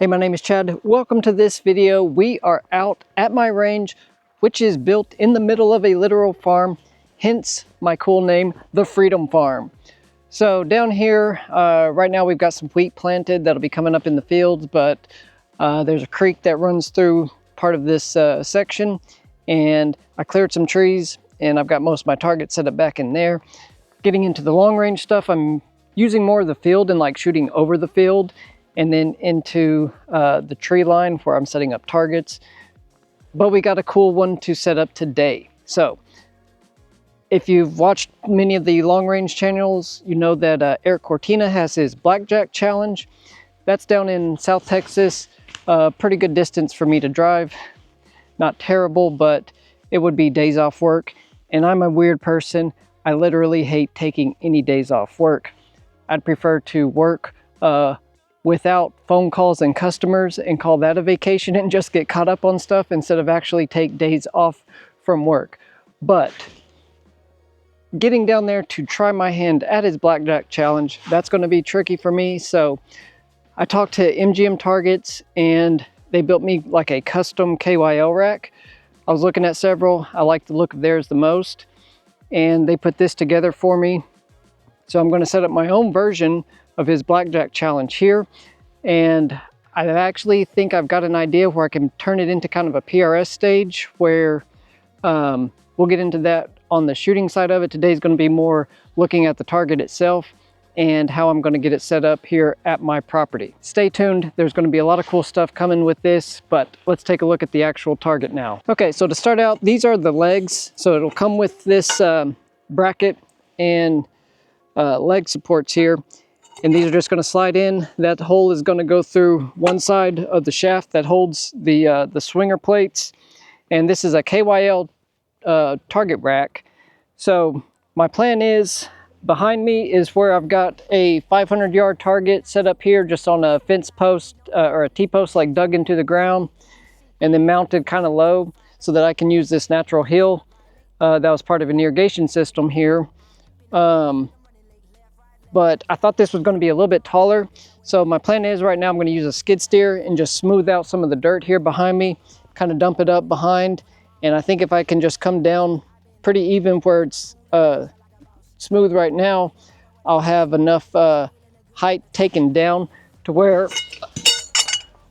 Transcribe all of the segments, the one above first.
Hey, my name is Chad. Welcome to this video. We are out at my range, which is built in the middle of a literal farm, hence my cool name, the Freedom Farm. So down here, right now we've got some wheat planted that'll be coming up in the fields, but there's a creek that runs through part of this section, and I cleared some trees and I've got most of my targets set up back in there. Getting into the long range stuff, I'm using more of the field and like shooting over the field and then into the tree line where I'm setting up targets. But we got a cool one to set up today. So if you've watched many of the long range channels, you know that Erik Cortina has his Blackjack challenge. That's down in South Texas, pretty good distance for me to drive. Not terrible, but it would be days off work. And I'm a weird person. I literally hate taking any days off work. I'd prefer to work without phone calls and customers and call that a vacation and just get caught up on stuff instead of actually take days off from work. But getting down there to try my hand at his Blackjack challenge, that's going to be tricky for me. So I talked to MGM Targets and they built me like a custom KYL rack. I was looking at several. I like the look of theirs the most, and they put this together for me. So I'm going to set up my own version of his Blackjack challenge here, and I actually think I've got an idea where I can turn it into kind of a PRS stage where we'll get into that on the shooting side of it. Today's going to be more looking at the target itself and how I'm going to get it set up here at my property. Stay tuned. There's going to be a lot of cool stuff coming with this, but let's take a look at the actual target now. Okay, so to start out, these are the legs. So it'll come with this bracket and leg supports here. And these are just going to slide in. That hole is going to go through one side of the shaft that holds the swinger plates. And this is a KYL target rack. So my plan is, behind me is where I've got a 500-yard target set up here just on a fence post or a T-post like dug into the ground and then mounted kind of low so that I can use this natural hill that was part of an irrigation system here. But I thought this was going to be a little bit taller. So my plan is right now I'm going to use a skid steer and just smooth out some of the dirt here behind me, kind of dump it up behind. And I think if I can just come down pretty even where it's smooth right now, I'll have enough height taken down to where,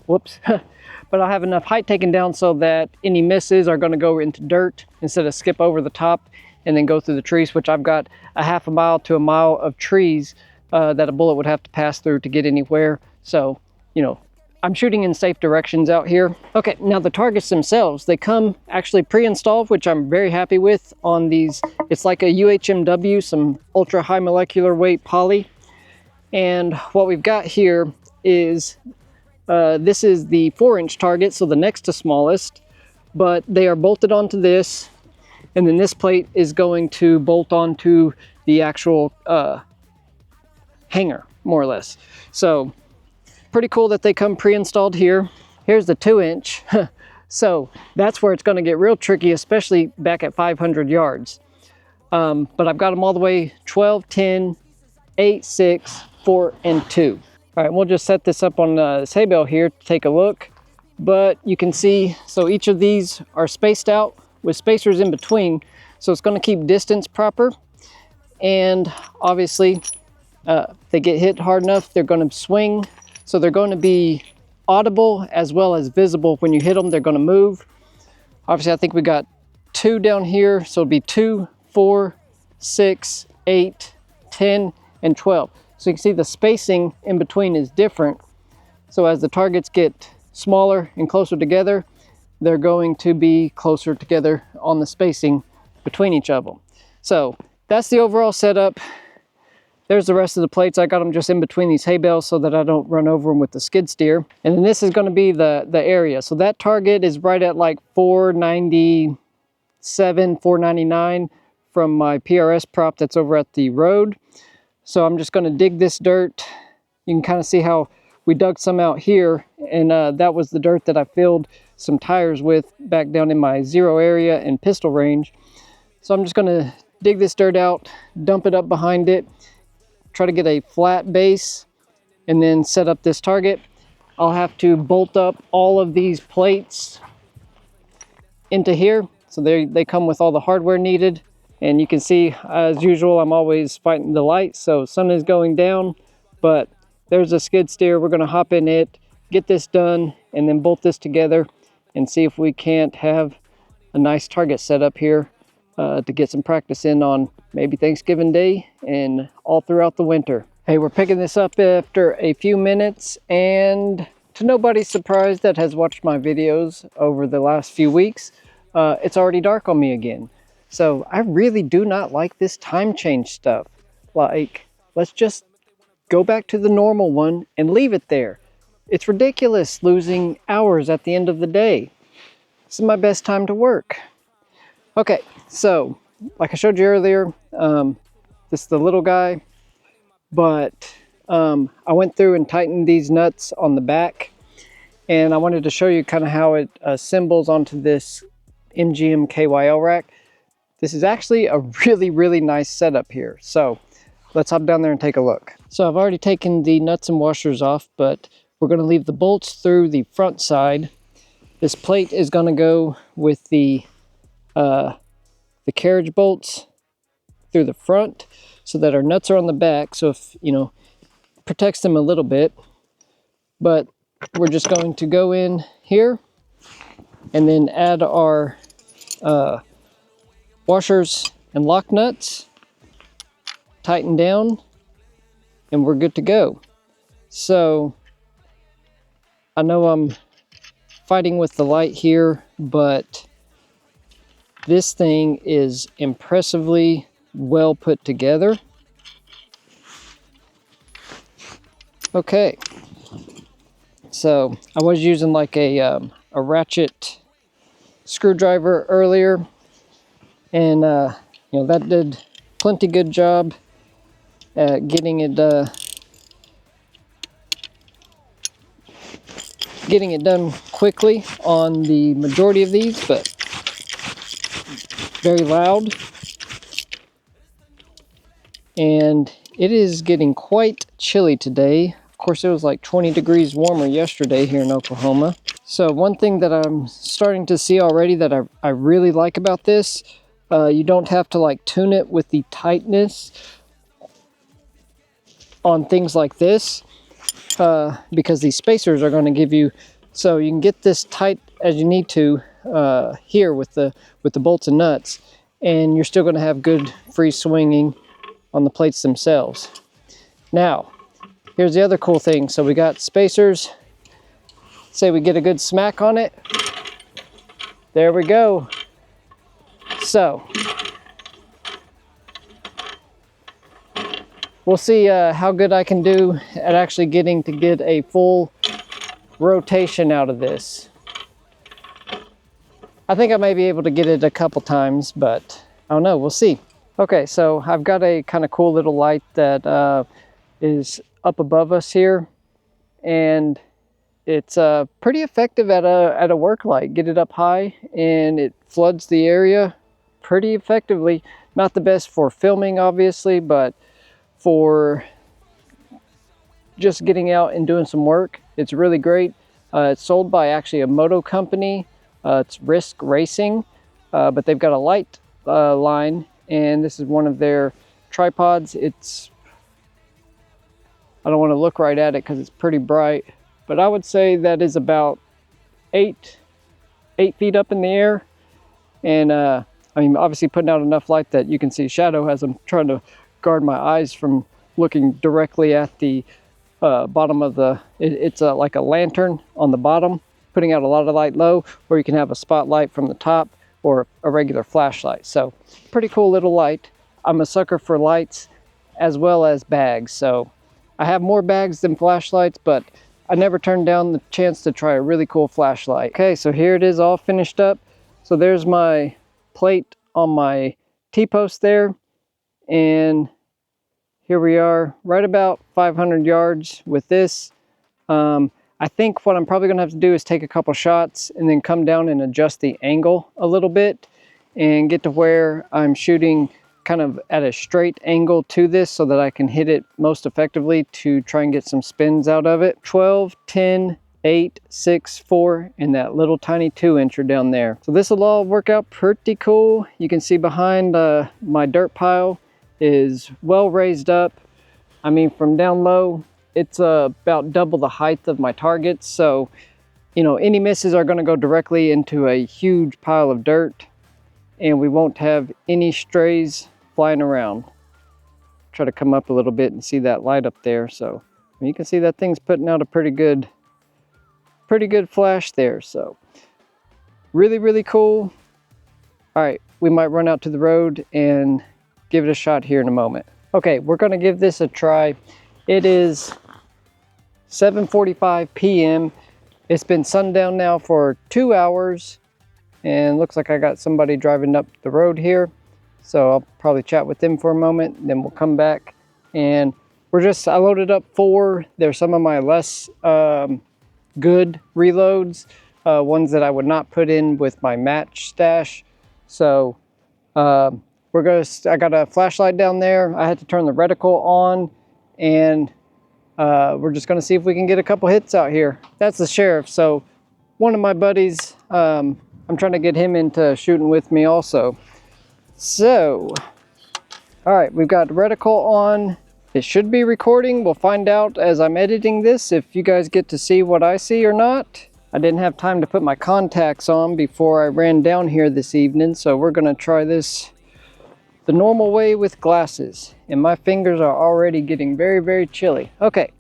whoops, but I'll have enough height taken down so that any misses are going to go into dirt instead of skip over the top and then go through the trees, which I've got a half a mile to a mile of trees that a bullet would have to pass through to get anywhere. So, you know, I'm shooting in safe directions out here. Okay, now the targets themselves, they come actually pre-installed, which I'm very happy with on these. It's like a UHMW, some ultra high molecular weight poly. And what we've got here is, this is the 4-inch target, so the next to smallest, but they are bolted onto this. And then this plate is going to bolt onto the actual hanger, more or less. So pretty cool that they come pre-installed here. Here's the 2-inch. So that's where it's going to get real tricky, especially back at 500 yards. But I've got them all the way 12, 10, 8, 6, 4, and 2. All right, we'll just set this up on this hay bale here to take a look. But you can see, so each of these are spaced out with spacers in between, so it's going to keep distance proper. And obviously if they get hit hard enough, they're going to swing, so they're going to be audible as well as visible. When you hit them, they're going to move. Obviously I think we got 2 down here, so it'll be 2, 4, 6, 8, 10, and 12. So you can see the spacing in between is different. So as the targets get smaller and closer together, they're going to be closer together on the spacing between each of them. So that's the overall setup. There's the rest of the plates. I got them just in between these hay bales so that I don't run over them with the skid steer. And then this is going to be the area. So that target is right at like 497, 499 from my PRS prop that's over at the road. So I'm just going to dig this dirt. You can kind of see how we dug some out here, and that was the dirt that I filled some tires with back down in my 0 area and pistol range. So I'm just going to dig this dirt out, dump it up behind it, try to get a flat base, and then set up this target. I'll have to bolt up all of these plates into here. So they come with all the hardware needed. And you can see, as usual, I'm always fighting the light, so sun is going down, but there's a skid steer. We're gonna hop in it, get this done, and then bolt this together and see if we can't have a nice target set up here to get some practice in on maybe Thanksgiving Day and all throughout the winter. Hey, we're picking this up after a few minutes, and to nobody's surprise that has watched my videos over the last few weeks, it's already dark on me again. So I really do not like this time change stuff. Like, let's just go back to the normal one and leave it there. It's ridiculous losing hours at the end of the day. This is my best time to work. Okay, so like I showed you earlier, this is the little guy, but I went through and tightened these nuts on the back, and I wanted to show you kind of how it assembles onto this MGM KYL rack. This is actually a really nice setup here. So let's hop down there and take a look. So I've already taken the nuts and washers off, but we're gonna leave the bolts through the front side. This plate is gonna go with the carriage bolts through the front so that our nuts are on the back. So if, you know, protects them a little bit, but we're just going to go in here and then add our washers and lock nuts, tighten down, and we're good to go. So I know I'm fighting with the light here, but this thing is impressively well put together. Okay, so I was using like a ratchet screwdriver earlier, and you know, that did plenty good job at getting it done quickly on the majority of these, but very loud. And it is getting quite chilly today. Of course, it was like 20 degrees warmer yesterday here in Oklahoma. So one thing that I'm starting to see already that I really like about this, you don't have to like tune it with the tightness on things like this, because these spacers are going to give you, so you can get this tight as you need to here with the bolts and nuts, and you're still going to have good free swinging on the plates themselves. Now, here's the other cool thing. So we got spacers. Say we get a good smack on it. There we go. So we'll see how good I can do at actually getting to get a full rotation out of this. I think I may be able to get it a couple times, but I don't know, we'll see. Okay, so I've got a kind of cool little light that is up above us here, and it's pretty effective at a work light. Get it up high and it floods the area pretty effectively. Not the best for filming, obviously, but for just getting out and doing some work, it's really great. It's sold by actually a moto company. It's Risk Racing, but they've got a light line, and this is one of their tripods. It's, I don't want to look right at it because it's pretty bright, but I would say that is about 8 feet up in the air. And I mean, obviously putting out enough light that you can see shadow as I'm trying to guard my eyes from looking directly at the bottom of the, it's like a lantern on the bottom, putting out a lot of light low, or you can have a spotlight from the top or a regular flashlight. So pretty cool little light. I'm a sucker for lights as well as bags. So I have more bags than flashlights, but I never turned down the chance to try a really cool flashlight. Okay, so here it is all finished up. So there's my plate on my T-post there. And here we are, right about 500 yards with this. I think what I'm probably gonna have to do is take a couple shots and then come down and adjust the angle a little bit and get to where I'm shooting kind of at a straight angle to this so that I can hit it most effectively to try and get some spins out of it. 12, 10, 8, 6, 4, and that little tiny 2-incher down there. So this will all work out pretty cool. You can see behind my dirt pile is well raised up. I mean, from down low, it's about double the height of my targets. So, you know, any misses are going to go directly into a huge pile of dirt, and we won't have any strays flying around. Try to come up a little bit and see that light up there. So you can see that thing's putting out a pretty good flash there. So really, really cool. All right, we might run out to the road and give it a shot here in a moment. Okay, we're gonna give this a try. It is 7:45 p.m. It's been sundown now for 2 hours, and looks like I got somebody driving up the road here. So I'll probably chat with them for a moment, then we'll come back. And I loaded up 4. They're some of my less good reloads, ones that I would not put in with my match stash. So I got a flashlight down there. I had to turn the reticle on, and we're just gonna see if we can get a couple hits out here. That's the sheriff. So one of my buddies, I'm trying to get him into shooting with me also. So, all right, we've got the reticle on. It should be recording. We'll find out as I'm editing this if you guys get to see what I see or not. I didn't have time to put my contacts on before I ran down here this evening, so we're gonna try this the normal way with glasses. And my fingers are already getting very, very chilly. Okay,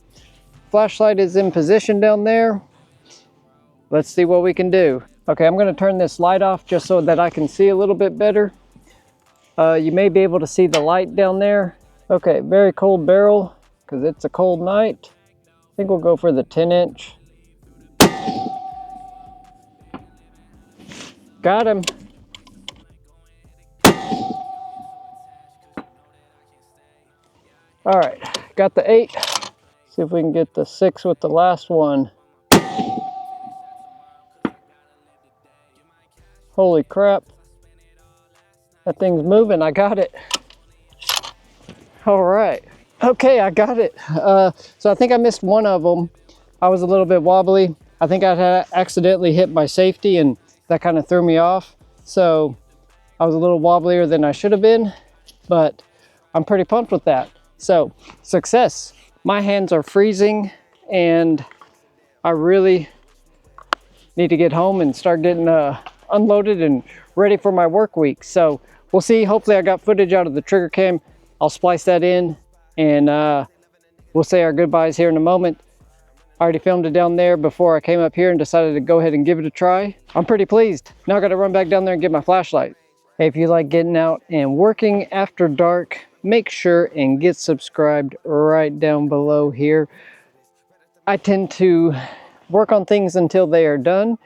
flashlight is in position down there. Let's see what we can do. Okay, I'm gonna turn this light off just so that I can see a little bit better. You may be able to see the light down there. Okay, very cold barrel because it's a cold night. I think we'll go for the 10-inch. Got him. All right, got the 8. See if we can get the 6 with the last one. Holy crap. That thing's moving. I got it. All right. Okay, I got it. So I think I missed one of them. I was a little bit wobbly. I think I had accidentally hit my safety, and that kind of threw me off. So I was a little wobblier than I should have been, but I'm pretty pumped with that. So success. My hands are freezing, and I really need to get home and start getting unloaded and ready for my work week. So we'll see. Hopefully I got footage out of the trigger cam. I'll splice that in, and we'll say our goodbyes here in a moment. I already filmed it down there before I came up here and decided to go ahead and give it a try. I'm pretty pleased. Now I gotta run back down there and get my flashlight. Hey, if you like getting out and working after dark, make sure and get subscribed right down below here. I tend to work on things until they are done,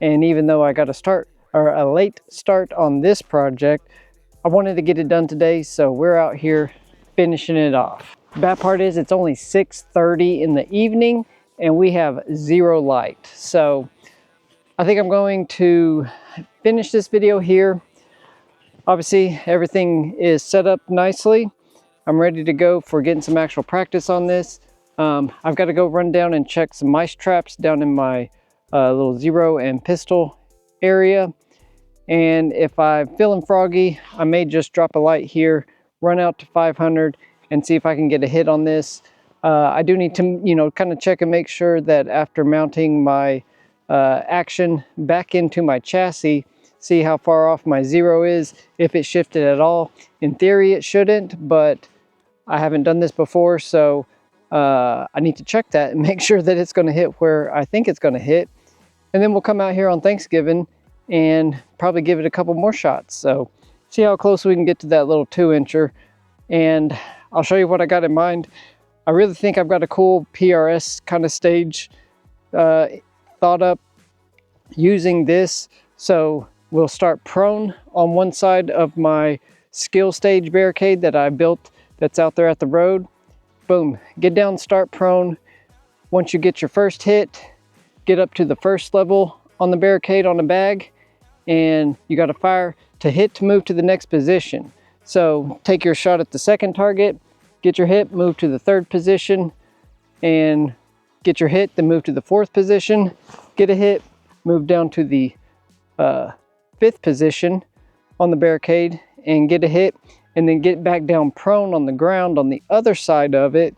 and even though I got a late start on this project, I wanted to get it done today, so we're out here finishing it off. The bad part is it's only 6:30 in the evening and we have 0 light. So I think I'm going to finish this video here. Obviously everything is set up nicely. I'm ready to go for getting some actual practice on this. I've got to go run down and check some mice traps down in my little 0 and pistol area. And if I'm feeling froggy, I may just drop a light here, run out to 500 and see if I can get a hit on this. I do need to, kind of check and make sure that after mounting my action back into my chassis, see how far off my 0 is, if it shifted at all. In theory, it shouldn't, but I haven't done this before, so I need to check that and make sure that it's going to hit where I think it's going to hit. And then we'll come out here on Thanksgiving and probably give it a couple more shots. So see how close we can get to that little 2-incher, and I'll show you what I got in mind. I really think I've got a cool PRS kind of stage thought up using this. So we'll start prone on one side of my skill stage barricade that I built that's out there at the road. Boom, get down, start prone. Once you get your first hit, get up to the first level on the barricade on the bag, and you got to fire to hit to move to the next position. So take your shot at the second target, get your hit, move to the third position, and get your hit, then move to the 4th position, get a hit, move down to the 5th position on the barricade and get a hit, and then get back down prone on the ground on the other side of it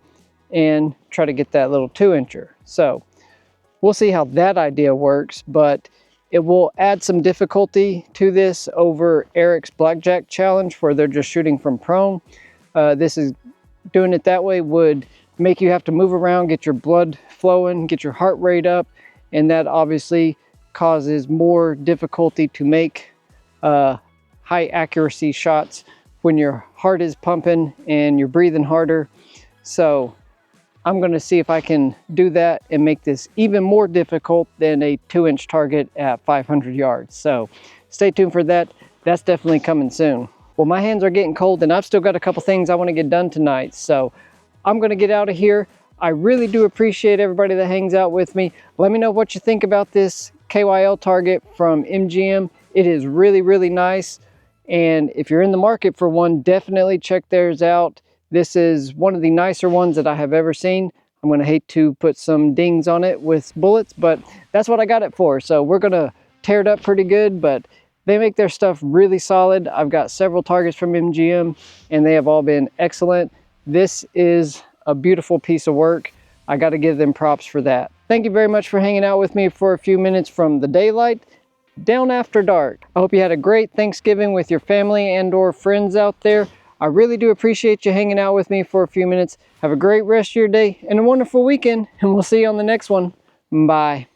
and try to get that little 2-incher. So we'll see how that idea works, but it will add some difficulty to this over Erik's Blackjack challenge where they're just shooting from prone. This is doing it that way would make you have to move around, get your blood flowing, get your heart rate up, and that obviously causes more difficulty to make high accuracy shots when your heart is pumping and you're breathing harder. So I'm going to see if I can do that and make this even more difficult than a 2-inch target at 500 yards. So stay tuned for that. That's definitely coming soon. Well, my hands are getting cold and I've still got a couple things I want to get done tonight. So I'm going to get out of here. I really do appreciate everybody that hangs out with me. Let me know what you think about this KYL target from MGM. It is really, really nice. And if you're in the market for one, definitely check theirs out. This is one of the nicer ones that I have ever seen. I'm going to hate to put some dings on it with bullets, but that's what I got it for. So we're going to tear it up pretty good, but they make their stuff really solid. I've got several targets from MGM and they have all been excellent. This is a beautiful piece of work. I got to give them props for that. Thank you very much for hanging out with me for a few minutes from the daylight down after dark. I hope you had a great Thanksgiving with your family and or friends out there. I really do appreciate you hanging out with me for a few minutes. Have a great rest of your day and a wonderful weekend, and we'll see you on the next one. Bye.